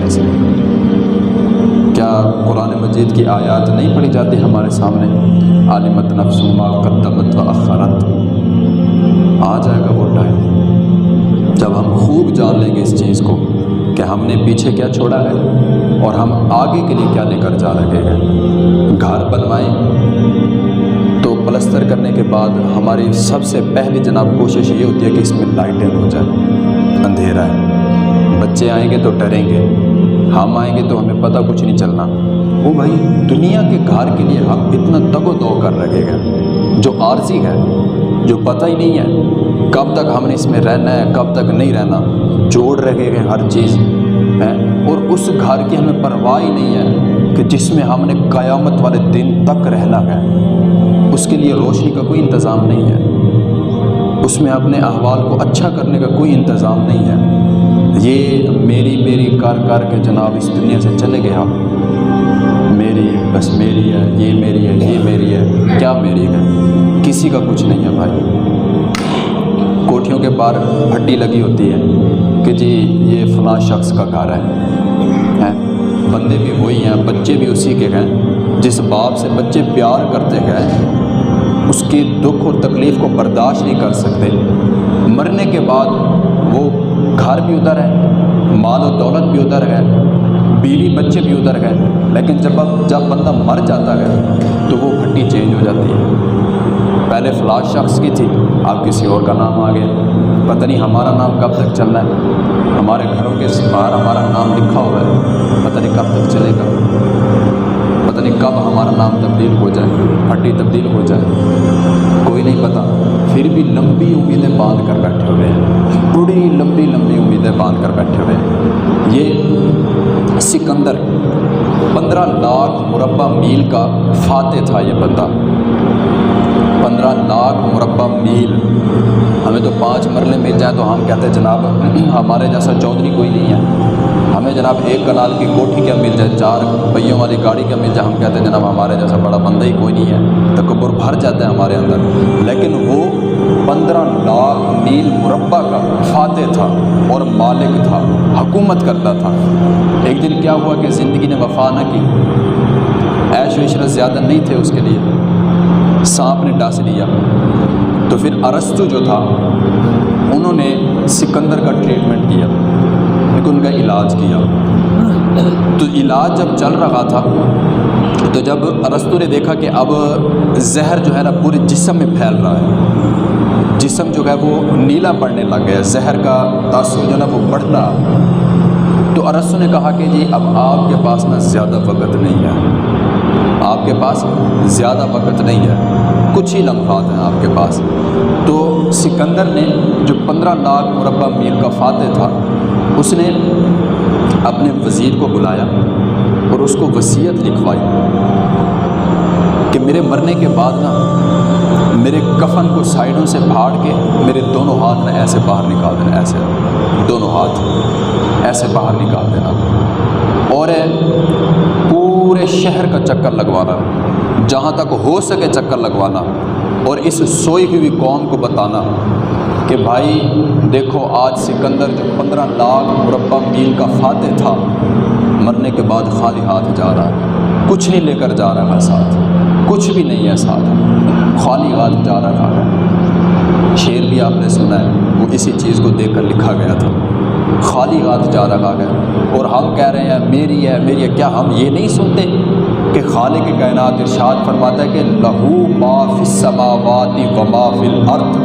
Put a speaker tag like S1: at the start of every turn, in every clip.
S1: سامنے سے؟ کیا قرآن مجید کی آیات نہیں پڑھی جاتی ہمارے سامنے؟ عالمت نفس ما قدمت و اخرت. آ جائے گا وہ ٹائم جب ہم خوب جان لیں گے اس چیز کو کہ ہم نے پیچھے کیا چھوڑا ہے اور ہم آگے کے لیے کیا لے کر جا رہے ہیں. گھر بنوائیں تو پلستر کرنے کے بعد ہماری سب سے پہلی جناب کوشش یہ ہوتی ہے کہ اس میں لائٹیں ہو جائے، اندھیرا ہے. بچے آئیں گے تو ڈریں گے، ہم آئیں گے تو ہمیں پتہ کچھ نہیں چلنا. وہ بھائی دنیا کے گھر کے لیے ہم اتنا تگ و دو کر رہے ہیں جو عارضی ہے، جو پتہ ہی نہیں ہے کب تک ہم نے اس میں رہنا ہے کب تک نہیں رہنا. جوڑ رہے ہیں ہر چیز ہے، اور اس گھر کی ہمیں پرواہ ہی نہیں ہے کہ جس میں ہم نے قیامت والے دن تک رہنا ہے. اس کے لیے روشنی کا کوئی انتظام نہیں ہے، اس میں اپنے احوال کو اچھا کرنے کا کوئی انتظام نہیں ہے. یہ میری کر کے جناب اس دنیا سے چلے گئے. ہم میری بس میری ہے، یہ میری ہے، یہ میری ہے. کیا میری ہے؟ کسی کا کچھ نہیں ہے بھائی. کوٹھیوں کے باہر ہڈی لگی ہوتی ہے کہ جی یہ فلاں شخص کا گھر ہے. بندے بھی وہی ہیں، بچے بھی اسی کے ہیں. جس باپ سے بچے پیار کرتے گئے اس کی دکھ اور تکلیف کو برداشت نہیں کر سکتے. مرنے کے بعد وہ گھر بھی ادھر ہے، مال و دولت بھی ادھر ہے، بیوی بچے بھی ادھر گئے. لیکن جب بندہ مر جاتا ہے تو وہ گھٹی چینج ہو جاتی ہے. پہلے فلاں شخص کی تھی، اب کسی اور کا نام آ گیا. پتہ نہیں ہمارا نام کب تک چلنا ہے. ہمارے گھروں کے باہر ہمارا نام لکھا ہوا ہے، پتہ نہیں کب تک چلے گا. پتہ نہیں کب ہمارا نام تبدیل ہو جائے، ہڈی تبدیل ہو جائے، کوئی نہیں پتہ. پھر بھی لمبی امیدیں باندھ کر بیٹھے ہوئے ہیں، بڑی لمبی امیدیں باندھ کر بیٹھے ہوئے ہیں. یہ سکندر 15 لاکھ مربع میل کا فاتح تھا. یہ بندہ 15 لاکھ مربع میل. ہمیں تو 5 مرلے مل جائیں تو ہم کہتے ہیں جناب ہمارے جیسا چودھری کوئی نہیں ہے. ہمیں جناب 1 کنال کی کوٹھی کیا مل جائے، 4 پہیوں والی گاڑی کیا مل جائے، ہم کہتے ہیں جناب ہمارے جیسا بڑا بندہ ہی کوئی نہیں ہے. تکبر بھر جاتا ہے ہمارے اندر. لیکن وہ 15 لاکھ میل مربع کا فاتح تھا اور مالک تھا، حکومت کرتا تھا. ایک دن کیا ہوا کہ زندگی نے وفا نہ کی، عیش و عشرت زیادہ نہیں تھے اس کے لیے، سانپ نے ڈس لیا. تو پھر ارسطو جو تھا انہوں نے سکندر کا ٹریٹمنٹ کیا، لیکن ان کا علاج کیا. تو علاج جب چل رہا تھا تو جب ارسطو نے دیکھا کہ اب زہر جو ہے نا پورے جسم میں پھیل رہا ہے، جسم جو ہے وہ نیلا پڑنے لگ گیا، زہر کا تاثر جو ہے نا وہ بڑھ رہا. تو ارسطو نے کہا کہ جی اب آپ کے پاس نا زیادہ وقت نہیں ہے، آپ کے پاس زیادہ وقت نہیں ہے، کچھ ہی لمحات ہیں آپ کے پاس. تو سکندر نے جو 15 لاکھ مربع میل کا فاتح تھا اس نے اپنے وزیر کو بلایا اور اس کو وصیت لکھوائی کہ میرے مرنے کے بعد نا میرے کفن کو سائڈوں سے پھاڑ کے میرے دونوں ہاتھ نا ایسے باہر نکال دینا، ایسے دونوں ہاتھ ایسے باہر نکال دینا، اور پورے شہر کا چکر لگوانا، جہاں تک ہو سکے چکر لگوانا، اور اس سوئی ہوئی قوم کو بتانا کہ بھائی دیکھو آج سکندر جو 15 لاکھ مربع میل کا فاتح تھا مرنے کے بعد خالی ہاتھ جا رہا ہے، کچھ نہیں لے کر جا رہا ہے ساتھ، کچھ بھی نہیں ہے ساتھ، خالی ہاتھ جا رہا ہے. شعر بھی آپ نے سنا ہے، وہ اسی چیز کو دیکھ کر لکھا گیا تھا، خالی ہاتھ جا رہا ہے. اور ہم کہہ رہے ہیں میری ہے میری ہے. کیا ہم یہ نہیں سنتے کہ خالق کائنات ارشاد فرماتا ہے کہ لہو ما فی السماوات و ما فی الارض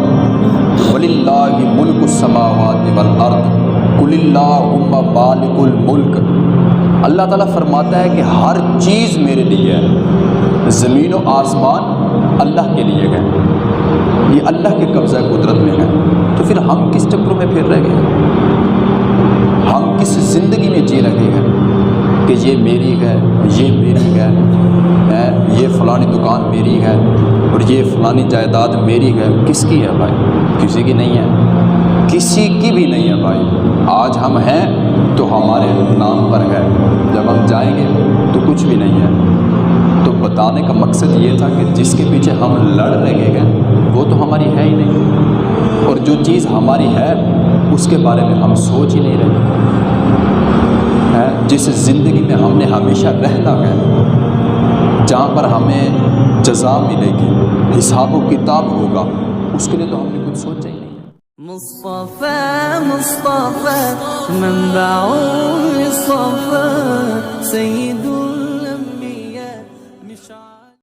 S1: وللہ ملک السماوات والارض قل اللہم مالک الملک. اللہ تعالیٰ فرماتا ہے کہ ہر چیز میرے لیے ہے، زمین و آسمان اللہ کے لیے ہے، یہ اللہ کے قبضہ قدرت میں ہے. تو پھر ہم کس چکروں میں پھر رہ گئے ہیں؟ ہم کس زندگی میں جی رہے ہیں کہ یہ میری ہے، یہ میری ہے، یہ فلانی دکان میری ہے اور یہ فلانی جائیداد میری ہے. کس کی ہے بھائی؟ کسی کی نہیں ہے، کسی کی بھی نہیں ہے بھائی. آج ہم ہیں تو ہمارے نام پر ہے، جب ہم جائیں گے تو کچھ بھی نہیں ہے. تو بتانے کا مقصد یہ تھا کہ جس کے پیچھے ہم لڑ رہے ہیں وہ تو ہماری ہے ہی نہیں، اور جو چیز ہماری ہے اس کے بارے میں ہم سوچ ہی نہیں رہے. ہے جس زندگی میں ہم نے ہمیشہ رہنا ہے، جہاں پر ہمیں جزا ملے گی، حساب و کتاب ہوگا، اس کے لیے تو ہم نے کچھ سوچا ہی نہیں۔
S2: مصطفى مصطفى منبع الصفا سيد